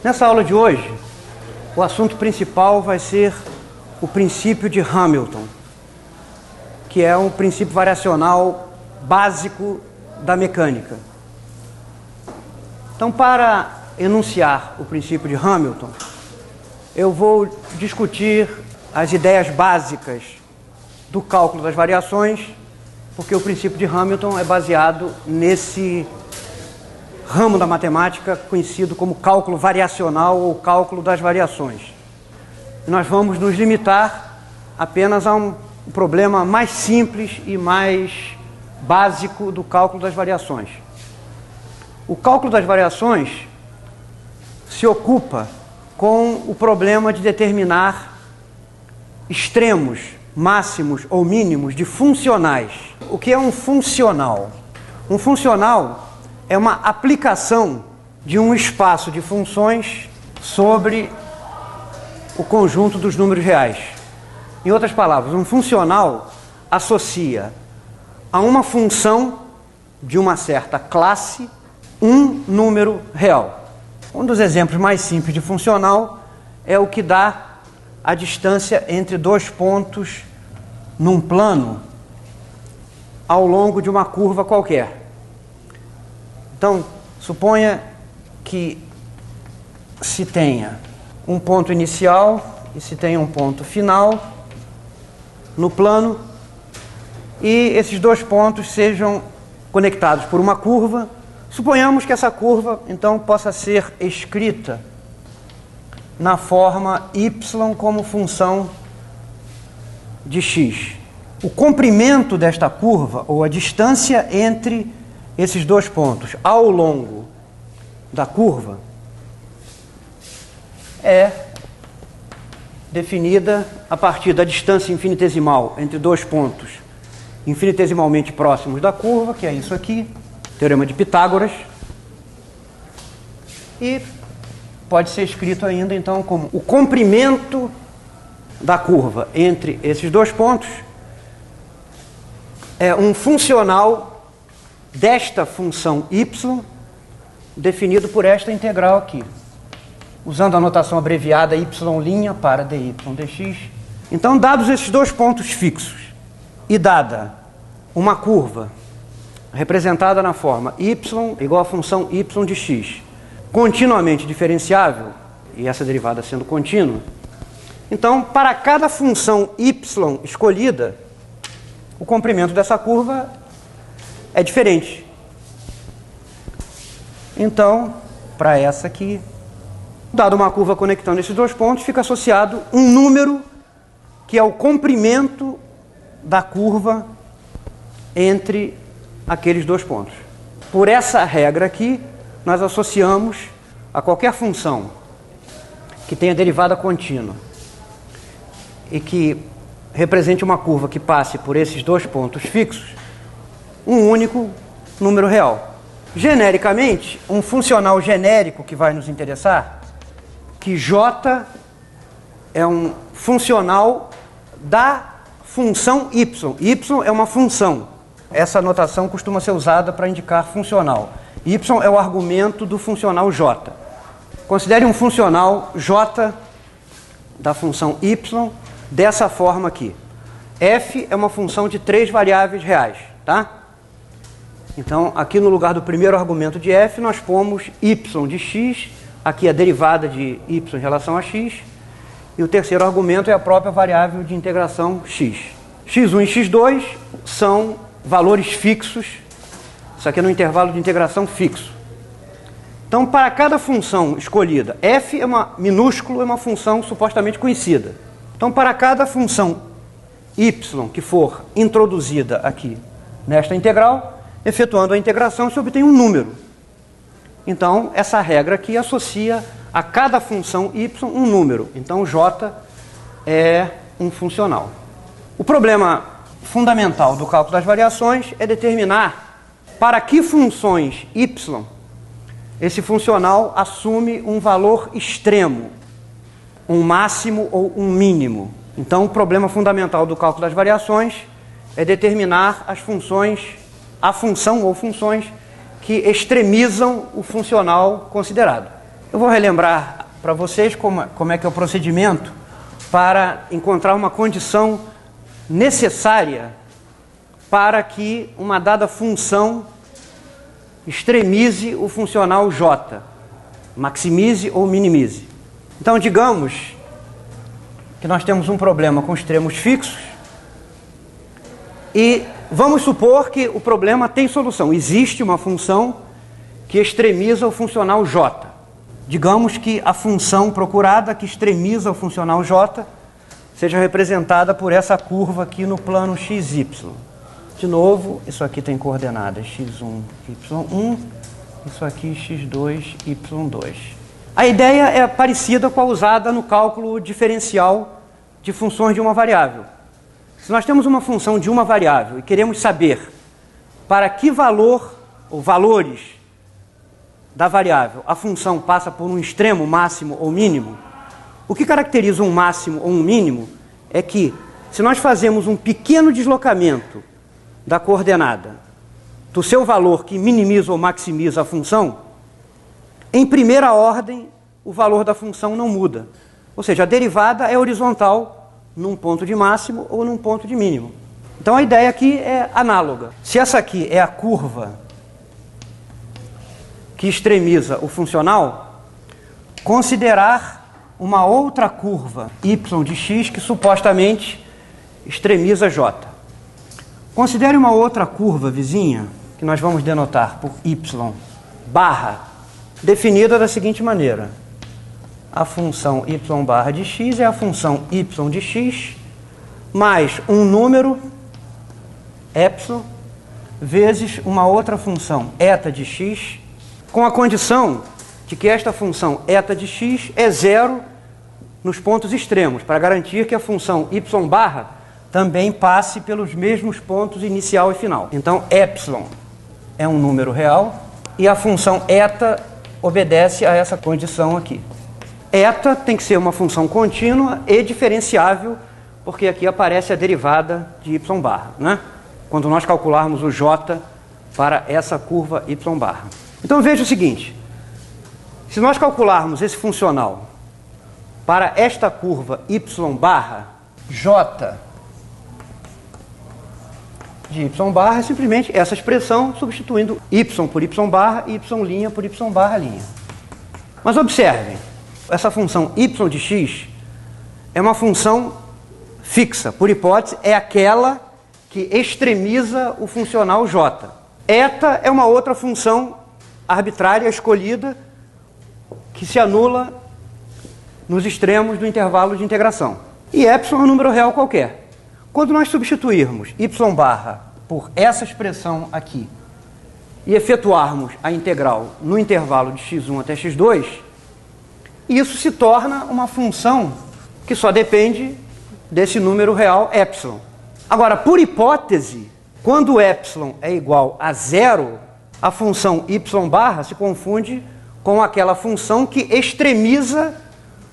Nessa aula de hoje, o assunto principal vai ser o princípio de Hamilton, que é um princípio variacional básico da mecânica. Então, para enunciar o princípio de Hamilton, eu vou discutir as ideias básicas do cálculo das variações, porque o princípio de Hamilton é baseado nesse ramo da matemática conhecido como cálculo variacional ou cálculo das variações. Nós vamos nos limitar apenas a um problema mais simples e mais básico do cálculo das variações. O cálculo das variações se ocupa com o problema de determinar extremos, máximos ou mínimos de funcionais. O que é um funcional? Um funcional é uma aplicação de um espaço de funções sobre o conjunto dos números reais. Em outras palavras, um funcional associa a uma função de uma certa classe um número real. Um dos exemplos mais simples de funcional é o que dá a distância entre dois pontos num plano ao longo de uma curva qualquer. Então, suponha que se tenha um ponto inicial e se tenha um ponto final no plano e esses dois pontos sejam conectados por uma curva. Suponhamos que essa curva, então, possa ser escrita na forma y como função de x. O comprimento desta curva, ou a distância entre esses dois pontos ao longo da curva, é definida a partir da distância infinitesimal entre dois pontos infinitesimalmente próximos da curva, que é isso aqui, Teorema de Pitágoras, e pode ser escrito ainda, então, como o comprimento da curva entre esses dois pontos é um funcional desta função y, definido por esta integral aqui, usando a notação abreviada y' para dy dx. Então, dados esses dois pontos fixos e dada uma curva representada na forma y igual à função y de x, continuamente diferenciável, e essa derivada sendo contínua, então, para cada função y escolhida, o comprimento dessa curva é diferente. Então, para essa aqui, dado uma curva conectando esses dois pontos, fica associado um número que é o comprimento da curva entre aqueles dois pontos. Por essa regra aqui, nós associamos a qualquer função que tenha derivada contínua e que represente uma curva que passe por esses dois pontos fixos, um único número real. Genericamente, um funcional genérico que vai nos interessar, que J é um funcional da função y. Y é uma função. Essa notação costuma ser usada para indicar funcional. Y é o argumento do funcional J. Considere um funcional J da função y dessa forma aqui. F é uma função de 3 variáveis reais, tá? Então, aqui no lugar do primeiro argumento de f, nós pomos y de x, aqui a derivada de y em relação a x, e o terceiro argumento é a própria variável de integração x. x1 e x2 são valores fixos, isso aqui é no intervalo de integração fixo. Então, para cada função escolhida, f é uma minúsculo, é uma função supostamente conhecida. Então, para cada função y que for introduzida aqui nesta integral, efetuando a integração, se obtém um número. Então, essa regra aqui associa a cada função y um número. Então, J é um funcional. O problema fundamental do cálculo das variações é determinar para que funções y esse funcional assume um valor extremo, um máximo ou um mínimo. Então, o problema fundamental do cálculo das variações é determinar as funções, a função ou funções que extremizam o funcional considerado. Eu vou relembrar para vocês como é que é o procedimento para encontrar uma condição necessária para que uma dada função extremize o funcional J, maximize ou minimize. Então, digamos que nós temos um problema com extremos fixos e vamos supor que o problema tem solução. Existe uma função que extremiza o funcional J. Digamos que a função procurada que extremiza o funcional J seja representada por essa curva aqui no plano XY. De novo, isso aqui tem coordenadas x1, y1, isso aqui x2, y2. A ideia é parecida com a usada no cálculo diferencial de funções de uma variável. Se nós temos uma função de uma variável e queremos saber para que valor ou valores da variável a função passa por um extremo máximo ou mínimo, o que caracteriza um máximo ou um mínimo é que, se nós fazemos um pequeno deslocamento da coordenada do seu valor que minimiza ou maximiza a função, em primeira ordem o valor da função não muda. Ou seja, a derivada é horizontal num ponto de máximo ou num ponto de mínimo. Então a ideia aqui é análoga. Se essa aqui é a curva que extremiza o funcional, considerar uma outra curva y de x que supostamente extremiza j. Considere uma outra curva vizinha, que nós vamos denotar por y barra, definida da seguinte maneira. A função y barra de x é a função y de x mais um número, epsilon, vezes uma outra função, eta de x, com a condição de que esta função eta de x é zero nos pontos extremos, para garantir que a função y barra também passe pelos mesmos pontos inicial e final. Então, epsilon é um número real e a função eta obedece a essa condição aqui. Eta tem que ser uma função contínua e diferenciável, porque aqui aparece a derivada de y barra, né? Quando nós calcularmos o j para essa curva y barra. Então, veja o seguinte. Se nós calcularmos esse funcional para esta curva y barra, j de y barra é simplesmente essa expressão substituindo y por y barra e y' por y barra linha. Mas observem, essa função y de x é uma função fixa, por hipótese, é aquela que extremiza o funcional j. Eta é uma outra função arbitrária escolhida que se anula nos extremos do intervalo de integração. E epsilon é um número real qualquer. Quando nós substituirmos y barra por essa expressão aqui e efetuarmos a integral no intervalo de x1 até x2, isso se torna uma função que só depende desse número real epsilon. Agora, por hipótese, quando epsilon é igual a zero, a função y barra se confunde com aquela função que extremiza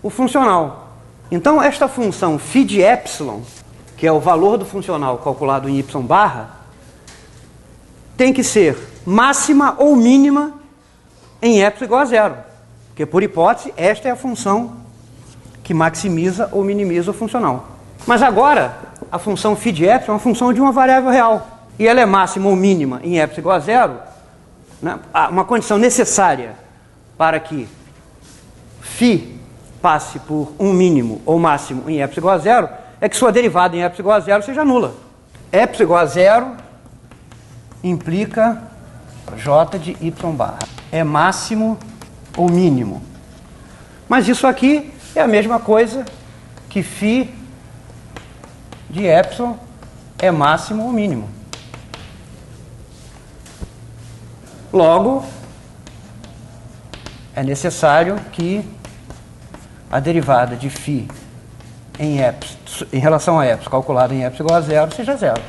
o funcional. Então, esta função φ de epsilon, que é o valor do funcional calculado em y barra, tem que ser máxima ou mínima em epsilon igual a zero. Porque, por hipótese, esta é a função que maximiza ou minimiza o funcional. Mas agora, a função φ de epsilon é uma função de uma variável real. E ela é máxima ou mínima em epsilon igual a zero, né? Uma condição necessária para que φ passe por um mínimo ou máximo em epsilon igual a zero é que sua derivada em epsilon igual a zero seja nula. Epsilon igual a zero implica j de y barra. É máximo ou mínimo. Mas isso aqui é a mesma coisa que φ de epsilon é máximo ou mínimo. Logo, é necessário que a derivada de φ em relação a epsilon calculada em epsilon igual a zero seja zero.